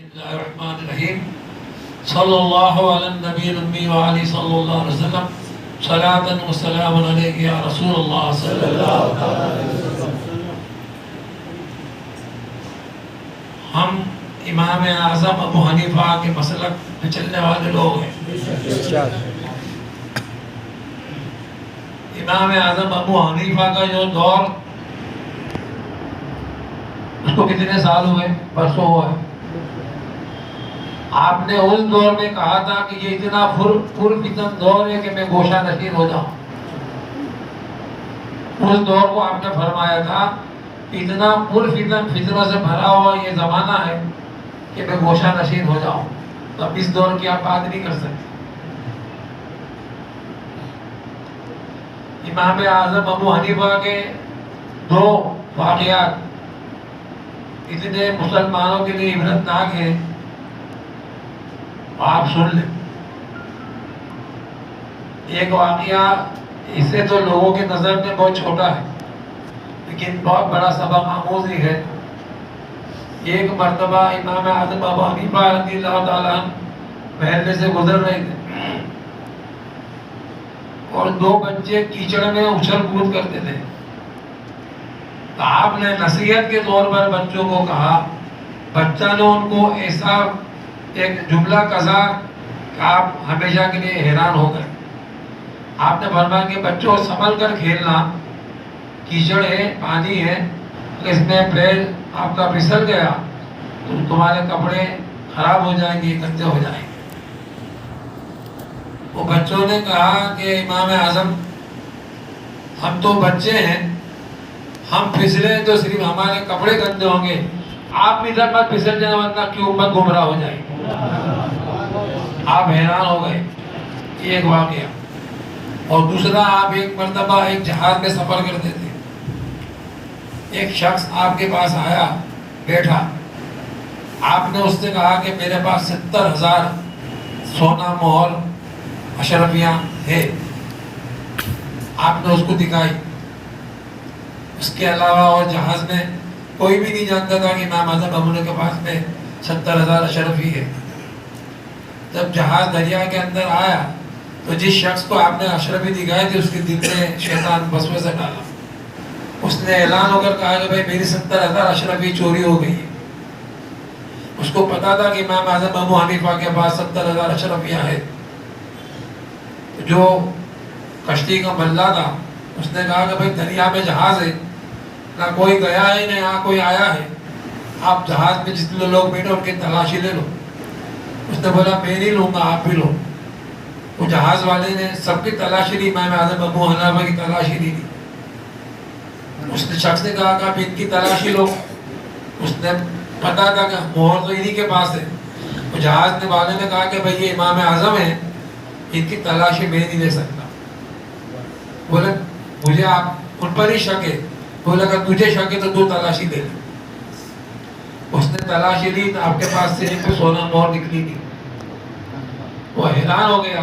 اللہ الرحمن الرحیم صلی اللہ علی النبی الأمی وعلی صلی اللہ علیہ وسلم صلاة و سلام علیک یا رسول اللہ صلی اللہ علیہ وسلم۔ ہم امام اعظم ابو حنیفہ کے مسلک پہ چلنے والے لوگ ہیں۔ امام اعظم ابو حنیفہ کا جو دور، اس کو کتنے سال ہوئے؟ برسوں ہوا ہے۔ آپ نے اس دور میں کہا تھا کہ یہ اتنا پرفتن دور ہے کہ میں گوشہ نشین ہو جاؤں۔ اس دور کو آپ نے فرمایا تھا کہ اتنا پرفتن فتنوں سے بھرا ہوا یہ زمانہ ہے کہ میں گوشہ نشین ہو جاؤں۔ تو اب اس دور کی آپ بات نہیں کر سکتے۔ امام اعظم ابو حنیفہ کے دو واقعات اتنے مسلمانوں کے لیے عبرتناک ہیں، آپ سن لیں۔ ایک واقعہ اس سے تو لوگوں کی نظر میں بہت چھوٹا ہے، لیکن بہت بڑا سبق آموز ہی ہے۔ ایک مرتبہ امام اعظم ابو حنیفہ رضی اللہ تعالیٰ محلے سے گزر رہے تھے اور دو بچے کیچڑ میں اچھل کود کرتے تھے۔ تو آپ نے نصیحت کے طور پر بچوں کو کہا، بچہ نے ان کو ایسا ایک جملہ کہا کہ آپ ہمیشہ کے لیے حیران ہو گئے۔ آپ نے فرمایا کہ بچوں سنبھل کر کھیلنا، کیچڑ ہے، پانی ہے، اس میں پیر آپ کا پھسل گیا تو تمہارے کپڑے خراب ہو جائیں گے، گندے ہو جائیں گے۔ وہ بچوں نے کہا کہ امام اعظم، ہم تو بچے ہیں، ہم پھسلے تو صرف ہمارے کپڑے گندے ہوں گے، آپ بھی ادھر مت پھسل جانا ورنہ کی امت گمراہ ہو جائے گی۔ آپ حیران ہو گئے۔ یہ ایک واقعہ۔ اور دوسرا، آپ ایک مرتبہ ایک جہاز میں سفر کرتے تھے، ایک شخص آپ کے پاس آیا، بیٹھا، آپ نے اس سے کہا کہ میرے پاس 70,000 سونا مہر اشرفیاں ہے۔ آپ نے اس کو دکھائی۔ اس کے علاوہ اور جہاز میں کوئی بھی نہیں جانتا تھا کہ امام اعظم ابو کے پاس میں 70,000 اشرفی ہے۔ جب جہاز دریا کے اندر آیا تو جس شخص کو آپ نے اشرفی دکھائی تھی، اس کے دل میں شیطان وسوسہ ڈالا۔ اس نے اعلان ہو کر کہا کہ بھائی میری 70,000 اشرفی چوری ہو گئی ہے۔ اس کو پتا تھا کہ امام اعظم ابو حنیفہ کے پاس 70,000 اشرفیاں ہیں۔ جو کشتی کا ملا تھا، اس نے کہا کہ بھائی دریا میں جہاز ہے، نہ کوئی گیا ہے نہ یہاں کوئی آیا ہے، آپ جہاز میں جتنے لوگ بیٹھے ان کی تلاشی لے لو۔ اس نے بولا میں نہیں لوں گا، آپ بھی لو۔ وہ جہاز والے نے سب کی تلاشی لی، امام اعظم ابو حنیفہ کی تلاشی لی۔ اس نے شخص نے کہا کہ آپ ان کی تلاشی لو۔ اس نے پتا تھا کہ مہر تو انہی کے پاس ہے۔ وہ جہاز والے نے کہا کہ بھائی یہ امام اعظم ہے، ان کی تلاشی میں نہیں لے سکتا۔ بولے مجھے آپ ان پر ہی شک ہے۔ بولے اگر تجھے شک ہے تو دو تلاشی دے لے۔ اس نے تلاشی لی تو آپ کے پاس سے ایک سونا مہر نکلی تھی۔ وہ حیران ہو گیا۔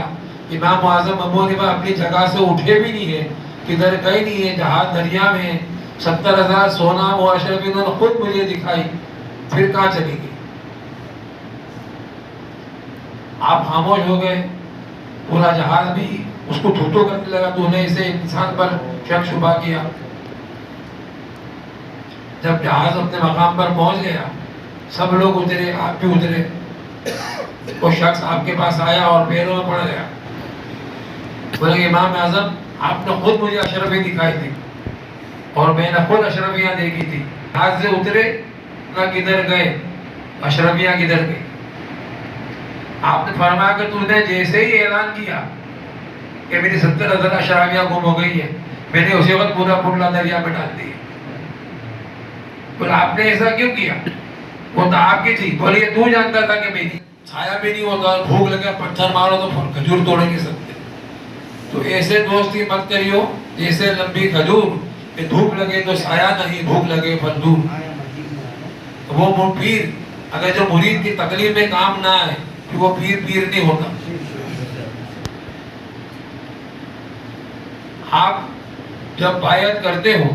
امام اعظم ابو حنیفہ اپنی جگہ سے اٹھے بھی نہیں ہے، کدھر گئے نہیں ہے، جہاز دریا میں 70,000 سونا اور اشرفی انہوں نے خود مجھے دکھائی، پھر کہاں چلی گئی؟ آپ خاموش ہو گئے۔ پورا جہاز بھی اس کو تھوتو کرنے لگا، تو نے اسے انسان پر شک شبہ کیا۔ جب جہاز اپنے مقام پر پہنچ گیا، سب لوگ اترے، آپ بھی اترے۔ وہ شخص آپ کے پاس آیا اور پیروں میں پڑ گیا۔ بولے کہ امام اعظم، آپ نے خود مجھے اشرفی دکھائی تھی اور میں نے خود اشرفیاں دیکھی تھی۔ جہاز سے اترے نہ کدھر گئے، اشرفیاں کدھر گئی؟ آپ نے فرمایا کہ تو نے جیسے ہی اعلان کیا کہ میری 70,000 اشرفیاں گم ہو گئی ہے، میں نے اسی وقت پورا پرلا دریا میں ڈال دیا۔ بولا آپ نے ایسا کیوں کیا؟ وہ تو آپ کی تھی۔ بولے یہ تو جانتا تھا کہ میری چھایا بھی نہیں ہوتا، بھوک لگے پتھر مارو تو کھجور توڑ نہیں سکتے۔ تو ایسے دوستی مت کریو جیسے لمبی کھجور کہ دھوپ لگے تو سایہ نہیں، بھوک لگے پھل دور۔ وہ پیر اگر جو مرید کی تکلیف میں کام نہ آئے کہ وہ پیر نہیں ہوتا۔ آپ جب بیعت کرتے ہو،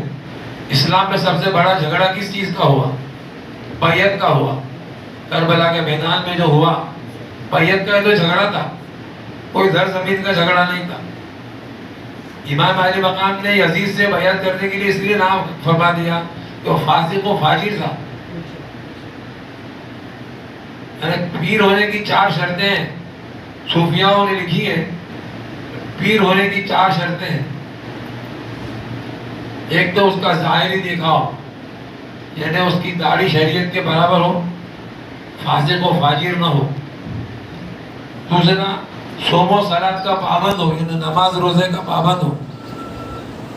اسلام میں سب سے بڑا جھگڑا کس چیز کا ہوا؟ بیعت کا ہوا۔ کربلا کے میدان میں جو ہوا بیعت کا تو جھگڑا تھا، کوئی زر زمین کا جھگڑا نہیں تھا. امام علی مقام نے یزید سے بیعت کرنے کے لیے اس لیے نام فرما دیا کہ وہ فاسق و فاجر تھا. پیر ہونے کی 4 شرطیں ہیں، صوفیاؤں نے لکھی ہیں. پیر ہونے کی 4 شرطیں ہیں. ایک تو اس کا ظاہری دکھاؤ، یعنی اس کی داڑھی شریعت کے برابر ہو، فاسق و فاجر نہ ہو. دوسرا صوم و صلات کا پابند ہو، یعنی نماز روزے کا پابند ہو.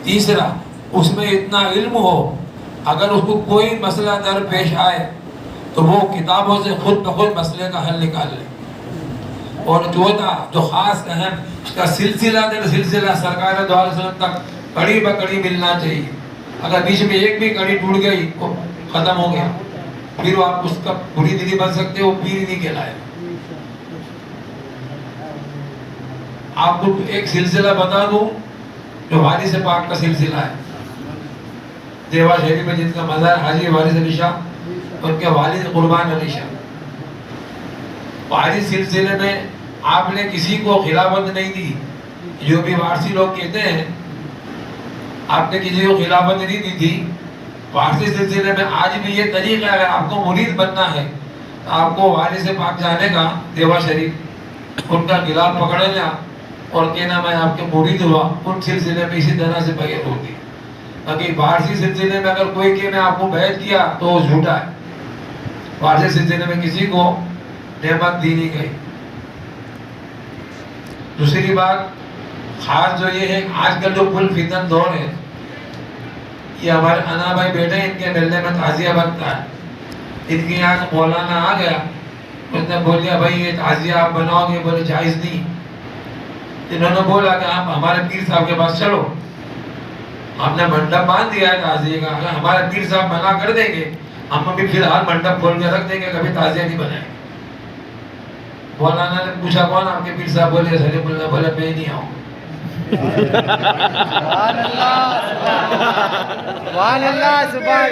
تیسرا اس میں اتنا علم ہو، اگر اس کو کوئی مسئلہ در پیش آئے تو وہ کتابوں سے خود بخود مسئلے کا حل نکال لے. اور چوتھا جو خاص اہم، اس کا سلسلہ در سلسلہ سرکار دو علیہ وسلم تک کڑی بکڑی ملنا چاہیے. اگر بیچ میں ایک بھی کڑی ٹوٹ گئی وہ ختم ہو گیا، پھر وہ آپ اس کا بری دلی بن سکتے ہو، پیر نہیں کہلائے. آپ کو ایک سلسلہ بتا دوں جو وارث پاک کا سلسلہ ہے. دیوا شریف میں جن کا مزار حاجی وارث علی شاہ، ان کے والد قربان علی شاہ. وارث سلسلے میں آپ نے کسی کو خلافت نہیں دی. جو بھی وارثی لوگ کہتے ہیں آپ نے کسی کو خلافت نہیں دی تھی. وارثی سلسلے میں آج بھی یہ طریقہ ہے، اگر آپ کو مرید بننا ہے تو آپ کو وارث پاک جانے کا، دیوا شریف ان کا گلاف پکڑنا اور کہنا میں آپ کے مرید ہوا. ان سلسلے میں اسی طرح سے بیعت ہوتی ہے. باقی وارثی سلسلے میں اگر کوئی کہ میں آپ کو بیعت کیا تو وہ جھوٹا ہے. وارثی سلسلے میں کسی کو نعمت دی نہیں گئی. دوسری بات خاص جو یہ ہے، آج کل جو کل فتن دور ہے، یہ ہمارے انا بھائی بیٹے ان کے ملنے میں تعزیہ بنتا ہے. ان کے یہاں مولانا آ گیا، اس نے بول دیا بھائی یہ تعزیہ آپ بناؤ گے، بولے جائز نہیں. انہوں نے بولا کہ آپ ہمارے پیر صاحب کے پاس چلو، ہم نے منڈپ باندھ دیا ہے تعزیے کا، اگر ہمارے پیر صاحب منع کر دیں گے ہم ابھی فی الحال منڈپ کھول کے رکھ دیں گے، کبھی تعزیہ نہیں بنائیں گے. مولانا نے پوچھا کون آپ کے پیر صاحب؟ بولے سلیم اللہ. بولے میں نہیں آؤں. سبحان اللہ سبحان اللہ سبحان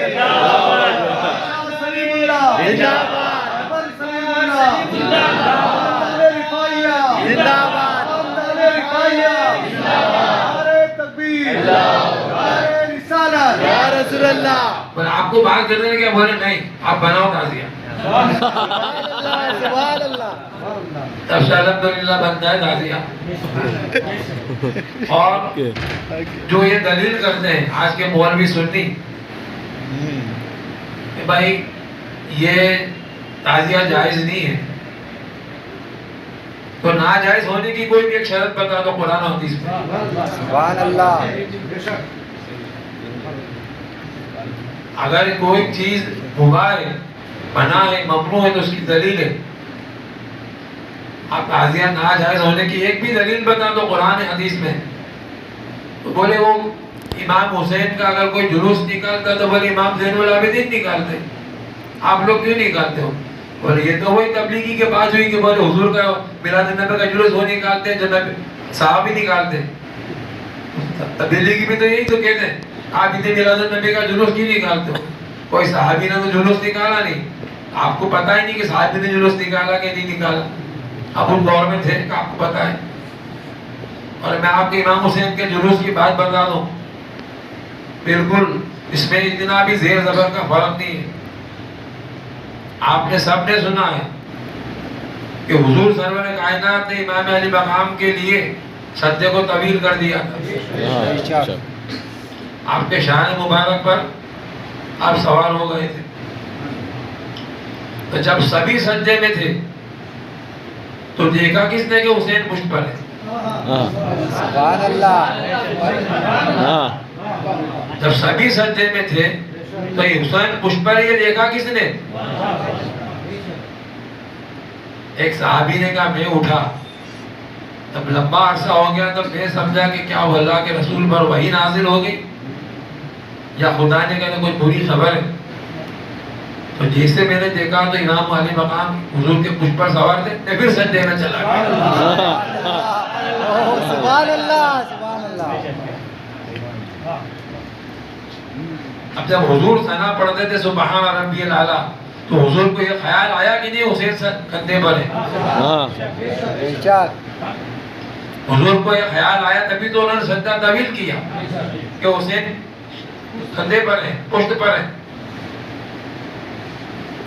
اللہ. پر آپ کو بات کرنے کیا؟ بولے نہیں آپ بناؤ تعزیہ. سبحان اللہ. تب سے الحمدللہ بنتا ہے تعزیہ. اور جو یہ دلیل کرتے ہیں آج کے مولوی سنی کہ بھائی یہ تعزیہ جائز نہیں ہے، تو ناجائز ہونے کی کوئی بھی ایک شرط بتا دو قرآن و حدیث میں. سبحان اللہ. اگر کوئی چیز مباح ہے، منع ہے، ممنوع ہے تو اس کی دلیل ہے. آپ تعزیہ ناجائز ہونے کی ایک بھی دلیل بتا دو قرآن حدیث میں. تو بولے وہ امام حسین کا اگر کوئی جلوس نکالتا تو بولے امام زین العابدین نکالتے، آپ لوگ کیوں نکالتے ہو؟ بولے یہ تو وہی تبلیغی کے بعد ہوئی کہ بولے حضور کا میلاد النبی کا جلوس وہ نکالتے جو صحابی نکالتے. تبلیغی بھی تو یہی تو کہتے ہیں آپ اتنے میلاد النبی کا جلوس کیوں نکالتے ہو؟ کوئی صحابی نے تو جلوس نکالا نہیں. آپ کو پتہ ہی نہیں کہ صحابی نے جلوس نکالا کہ نہیں نکالا. اب ان دور میں تھے کہ آپ کو پتہ ہے. اور میں آپ کے امام حسین کے جلوس کی بات بتا دوں، بالکل اس میں اتنا بھی زیر زبر کا فرق نہیں ہے. آپ نے سب نے سنا ہے کہ حضور سرور کائنات نے امام علی مقام کے لیے سجدے کو طویل کر دیا تھا. آپ کے شان مبارک پر آپ سوال ہو گئے تھے. تو جب سبھی سجدے میں تھے تو دیکھا کس نے کہ حسین پشت پر ہے. سبحان اللہ. جب سبھی سجدے میں تھے تو یہ حسین پشت پر یہ دیکھا کس نے؟ ایک صحابی نے کہا میں اٹھا. تب لمبا عرصہ ہو گیا تو میں سمجھا کہ کیا وہ اللہ کے رسول پر وحی نازل ہو گئی یا خدا نے کہا کوئی بری خبر ہے. تو جیسے میں نے دیکھا تو امام علی مقام حضور کے پشت پر سوار تھے. میں پھر سجدے میں چلا گیا. سبحان اللہ سبحان اللہ. اب جب حضور ثنا پڑھتے تھے سبحان ربی الاعلیٰ تو حضور کو یہ خیال آیا کہ نہیں حسین کندھے پر ہے؟ بے شک حضور کو یہ خیال آیا تبھی تو انہوں نے سجدہ طویل کیا کہ حسین کندھے پر ہے، پشت پر ہے۔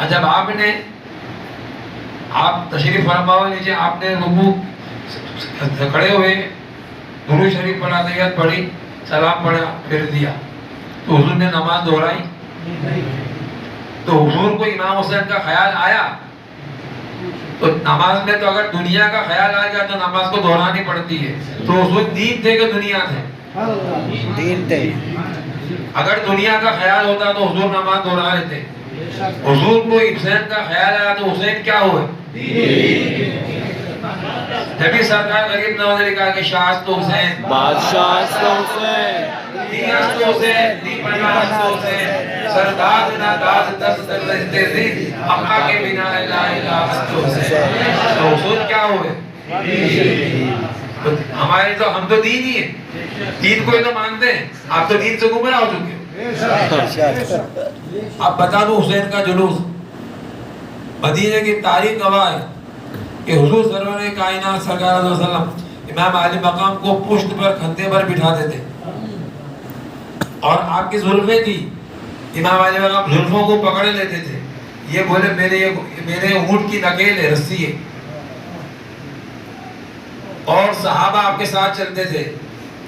جب آپ تشریف فرماؤ نیچے، آپ نے رکوع کھڑے ہوئے درود شریف پڑھا، تحیات پڑھی، سلام پڑھا، پھر دیا، تو حضور نے نماز دہرائی؟ تو حضور کو امام حسین کا خیال آیا تو نماز میں تو اگر دنیا کا خیال آ گیا تو نماز کو دہرانی پڑتی ہے۔ تو حضور دین تھے کہ دنیا تھے؟ دین تھے۔ اگر دنیا کا خیال ہوتا تو حضور نماز دہرا لیتے۔ حضور کو حسین کا خیال آیا تو حسین کیا ہوئے؟ جبھی سرکار غریب نواز نے کہا کہ شاہست تو حسین، بادشاہ تو حسین، دیاست تو حسین، دی پناہ تو حسین، سرداد نہ داد دست دلتے دی، حقا کے بنا لا الہ تو حسین۔ تو حضور کیا ہوئے؟ ہمارے تو ہم تو دین ہی ہیں، دین کو ہی تو مانتے ہیں، آپ تو دین سے گمراہ ہو چکے ہو۔ اب بتا دو حسین کا جلوس، مدینہ کی تاریخ گواہ ہے کہ حضور سرور کائنات سرکار علیہ وسلم امام علی مقام کو پشت پر کھندے پر بٹھاتے تھے، اور آپ کی زلفیں تھی، امام علی مقام زلفوں کو پکڑے لیتے تھے، یہ بولے میرے اونٹ کی نکیل ہے، رسی ہے، اور صحابہ آپ کے ساتھ چلتے تھے،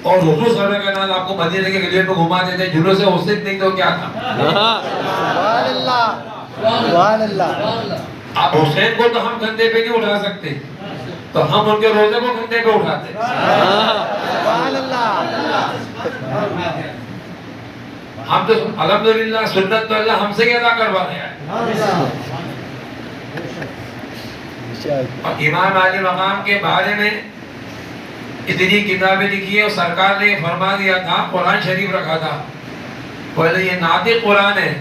اور حضور صلی اللہ علیہ وسلم آپ کو مدینہ کے گلیوں میں گھماتے تھے، جلوس حسین نہیں تو کیا تھا؟ سبحان اللہ، سبحان اللہ۔ اب حسین کو تو ہم کندھے پہ نہیں اٹھا سکتے، تو ہم ان کے روزے کو کندھے پہ اٹھاتے۔ سبحان اللہ۔ ہم تو الحمدللہ سنت تو اللہ ہم سے ہی ادا کروا رہا ہے۔ اور امام علی مقام کے بارے میں اتنی کتابیں لکھی ہے، اور سرکار نے فرما دیا تھا، قرآن شریف رکھا تھا، پہلے یہ ناطق قرآن ہے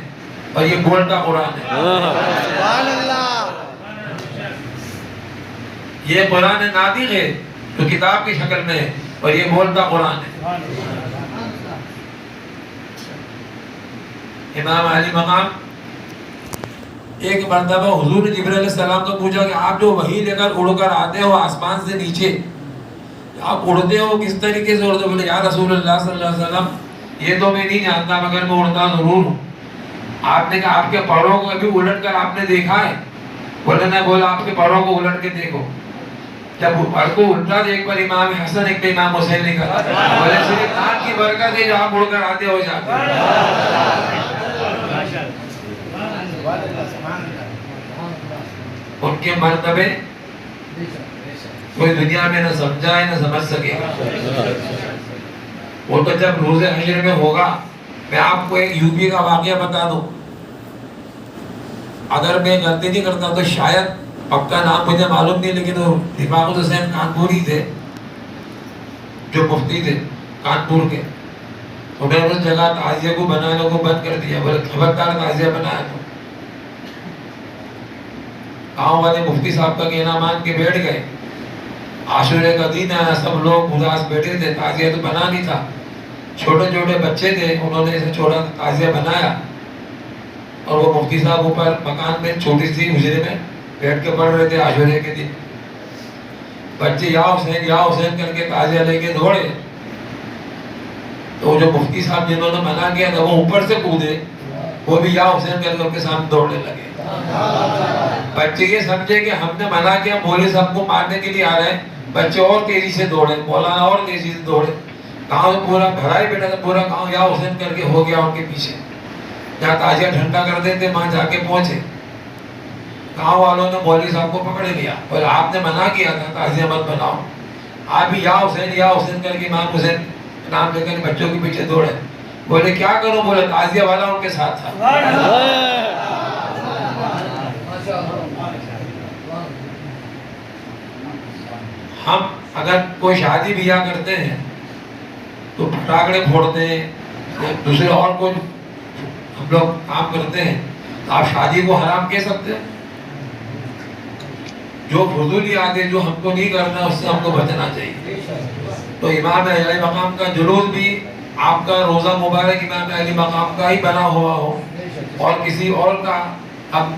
اور یہ بولتا قرآن ہے۔ سبحان اللہ۔ یہ قرآن ناطق ہے جو کتاب کی شکل میں ہے، اور یہ بولتا قرآن ہے۔ امام علی مقام ایک مرتبہ حضور نے جبرائیل علیہ السلام کو پوچھا کہ آپ جو وحی لے کر اڑ کر آتے ہو آسمان سے نیچے، آپ اڑتے ہو کس طریقے سے اڑتے ہو؟ بولے یا رسول اللہ صلی اللہ علیہ وسلم یہ تو میں نہیں جانتا، مگر میں اڑتا ضرور ہوں۔ آپ نے کہا آپ کے پروں کو ابھی الٹ کر آپ نے دیکھا ہے؟ بولے نہ، بولا آپ کے پروں کو الٹ کے دیکھو۔ جب پر کو الٹا تو ایک بار امام حسن ایک بار امام حسین نے کہا، بولے صرف نام کی برکت ہے جو آپ اڑ کر آتے ہو جاتے۔ ان کے مرتبے کوئی دنیا میں نہ سمجھا ہے نہ سمجھ سکے گا۔ وہ تو جب روز حشر میں ہوگا، میں آپ کو ایک یوپی کا واقعہ بتا دوں، اگر میں غلطی نہیں کرتا تو شاید، پکا نام مجھے معلوم نہیں، لیکن وہ دماغ حسین کانپوری تھے جو مفتی تھے کانپور کے، انہوں نے اس جگہ تعزیہ کو بنانے کو بند کر دیا، بولے خبردار تعزیہ بنایا تو گاؤں والے مفتی صاحب کا کہنا مان کے بیٹھ گئے۔ عاشورے کا دن آیا، سب لوگ اداس بیٹھے تھے، تعزیہ تو بنا نہیں تھا، چھوٹے چھوٹے بچے تھے، انہوں نے اسے چھوڑا تعزیہ بنایا، اور وہ مفتی صاحب اوپر مکان میں چھوٹی سی حجرے میں بیٹھ کے پڑھ رہے تھے عاشورے کے دن۔ بچے یا حسین کر کے تعزیہ لے کے دوڑے، تو جو مفتی صاحب جنہوں نے منع کیا تھا وہ اوپر سے کودے، وہ بھی یا حسین کر کے ان کے سامنے دوڑنے لگے۔ بچے یہ سمجھے کہ ہم نے منع کیا، مولوی صاحب کو مارنے کے لیے آ رہے ہیں، بچے اور تیزی سے دوڑے، مولانا اور تیزی سے دوڑے، گاؤں پورا بھرا ہی بیٹھا تھا، پورا گاؤں یا حسین کر کے ہو گیا ان کے پیچھے۔ جہاں تعزیہ ٹھنڈا کرتے تھے وہاں جا کے پہنچے، گاؤں والوں نے مولوی صاحب کو پکڑ لیا، اور آپ نے منع کیا تھا تعزیہ مت بناؤ، آپ بھی یا حسین کر کے امام حسین نام لے کر بچوں کے پیچھے دوڑے۔ بولے کیا کروں؟ بولے تعزیہ والا ان کے ساتھ تھا۔ ہم اگر کوئی شادی بیاہ کرتے ہیں تو پٹاخے پھوڑتے ہیں، دوسرے اور کوئی ہم لوگ کام کرتے ہیں، تو آپ شادی کو حرام کہہ سکتے ہیں؟ جو فضولیات ہیں جو ہم کو نہیں کرنا اس سے ہم کو بچنا چاہیے۔ تو امام علی مقام کا جلوس بھی آپ کا روزہ مبارک امام علی مقام کا ہی بنا ہوا ہو، اور کسی اور کا اب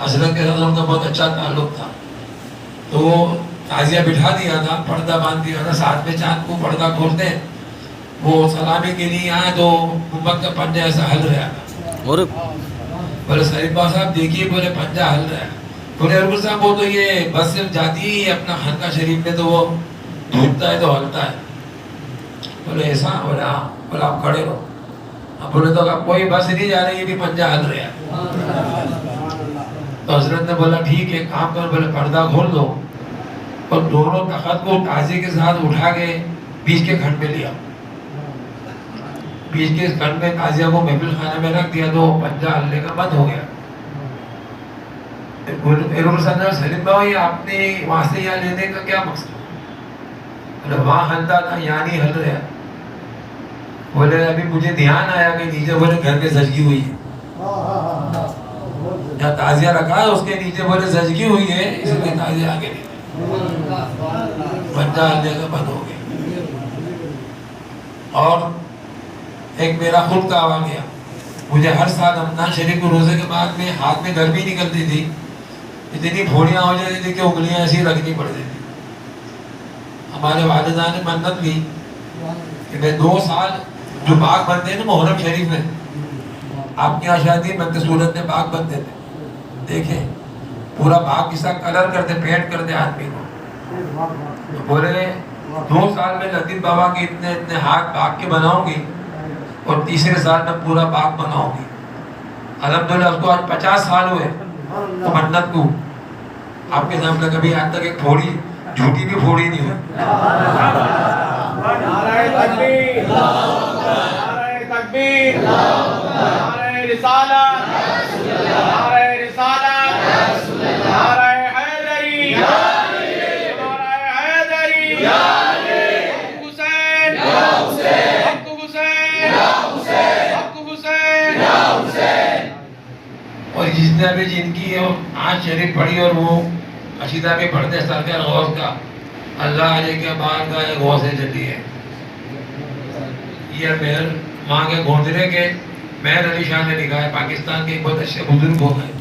حضرت کے ساتھ ان کا بہت اچھا تعلق تھا. تو وہ تعزیہ بٹھا دیا تھا, پردہ باندھ دیا تھا, ساتھ میں چاند کو پردہ کھولتے ہیں. وہ سلامی کے لیے آئے تو محمد کا پنجہ ایسا ہل رہا تھا. بولے سلیم باغ صاحب دیکھیے, بولے پنجہ ہل رہا ہے. بولے ارگل صاحب وہ تو یہ بس صرف جاتی ہی اپنا خانقاہ شریف میں تو وہ ڈھونڈتا ہے تو ہلتا ہے. بولے ایسا؟ بولے ہاں. بولے آپ کھڑے رہو. اب بولے تو اب کوئی بس نہیں جا رہی, یہ بھی پنجہ ہل رہا ہے. تو حضرت نے بولا ٹھیک ہے کام کرو. بولے پردہ کھول دو اور دونوں تخت کو تعزیے کے ساتھ اٹھا کے بیچ کے کھنڈ میں لیا. بیچ کے کھنڈ میں تعزیہ کو محفل خانے میں رکھ دیا تو پنجہ ہلنے کا بند ہو گیا. سلیم بھائی آپ نے وہاں سے یہاں لینے کا کیا مقصد؟ بولے وہاں ہلتا تھا, یہاں نہیں ہل رہا. بولے ابھی مجھے دھیان آیا کہ نیچے بولے گھر میں زچگی ہوئی ہے, جہاں تعزیہ رکھا ہے اس کے نیچے بولے زچگی ہوئی ہے, اس لیے تعزیہ آگے نہیں. پنجہ ہلنے کا بند ہو گیا. اور ایک میرا خود کا واقعہ, مجھے ہر سال رمضان شریف کو روزے کے بعد میں ہاتھ میں گرمی نکلتی تھی, اتنی پھوڑیاں ہو جاتی تھی کہ انگلیاں ایسی رکھنی پڑتی تھی. ہمارے والدہ نے منت لی کہ میں 2 سال جو باغ بنتے ہیں نا محرم شریف میں, آپ کے یہاں شاید بنتے صورت میں باغ بنتے تھے, دیکھیں پورا باغ کس طرح کلر کرتے, پینٹ کرتے آدمی کو. تو بولے 2 سال میں لطیف بابا کے اتنے ہاتھ باغ کے بناؤں گی اور تیسرے سال میں پورا باغ بناؤں گی. الحمدللہ اس کو آج 50 سال ہوئے تو منت کو آپ کے سامنے کبھی آج تک ایک پھوڑی, جھوٹی بھی پھوڑی نہیں ہوئی. نعرہ تکبیر, نعرہ تکبیر, نعرہ رسالت, نعرہ رسالت, نعرہ حیدری, نعرہ حیدری, حق حسین, حق حسین, حق حسین. اور جتنا بھی جن کی آج شریف پڑھی اور وہ قصیدہ بھی پڑھتے سرکار غوث کا, اللہ علیہ کے بعد کا ایک غوث جلی ہے. یہ مہر وہاں کے گوندرے کے مہر علی شاہ نے لکھا ہے, پاکستان کے ایک بہت اچھے بزرگ ہو گئے.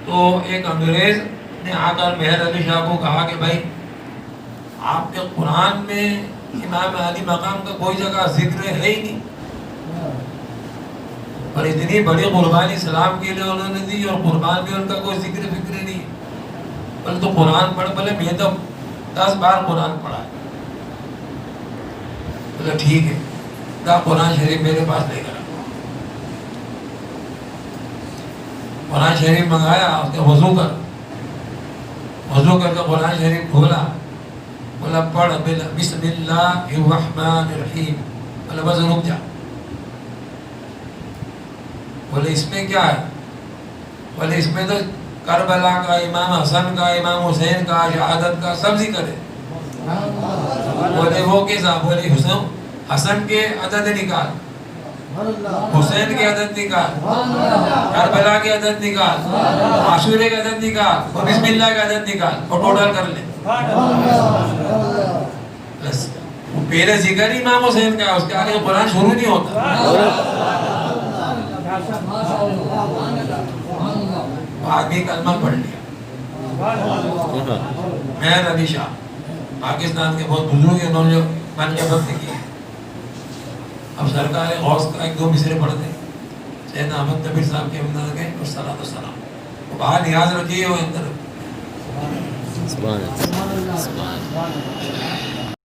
تو ایک انگریز نے آ کر مہر علی شاہ کو کہا کہ بھائی آپ کے قرآن میں امام علی مقام کا کوئی جگہ ذکر ہے ہی نہیں, اور اتنی بڑی قربانی اسلام کے لیے انہوں نے دی اور قربان بھی ان کا کوئی ذکر فکر نہیں. بولے تو قرآن پڑھ. بولے میں تو 10 بار قرآن پڑھا ہے. بولے ٹھیک ہے, دا قرآن شریف میرے پاس لے کر. قرآن شریف منگایا, اس نے وضو کر کے قرآن شریف کھولا. بولا پڑھ بسم اللہ الرحمن الرحیم. بولا بس رک جا. بولے اس میں کیا ہے؟ بولے اس میں تو کربلا کا, امام حسن کا, امام حسین کا, شہادت کا سب ذکر ہے. بولے وہ کیسا؟ بولے حسن کے عدد نکال, حسین کے عدد نکال, کربلا کے عدد نکال, عاشورے کے عدد نکال اور بسم اللہ کے عدد نکال اور ٹوٹل کر لے. بس پہلے ذکر امام حسین کا, اس کے آگے قرآن شروع نہیں ہوتا. آدمی کلمہ پڑھ لیا. مہر علی شاہ پاکستان کے بہت بزرگ ہیں, انہوں نے جو من کے وقت کی. اب سرکار غوث کا 1-2 مصرے پڑھتے ہیں. سیدنا احمد طبیر صاحب کے امداد کے والصلاۃ والسلام. وہ باہر نیاز رکھیے, وہ اندر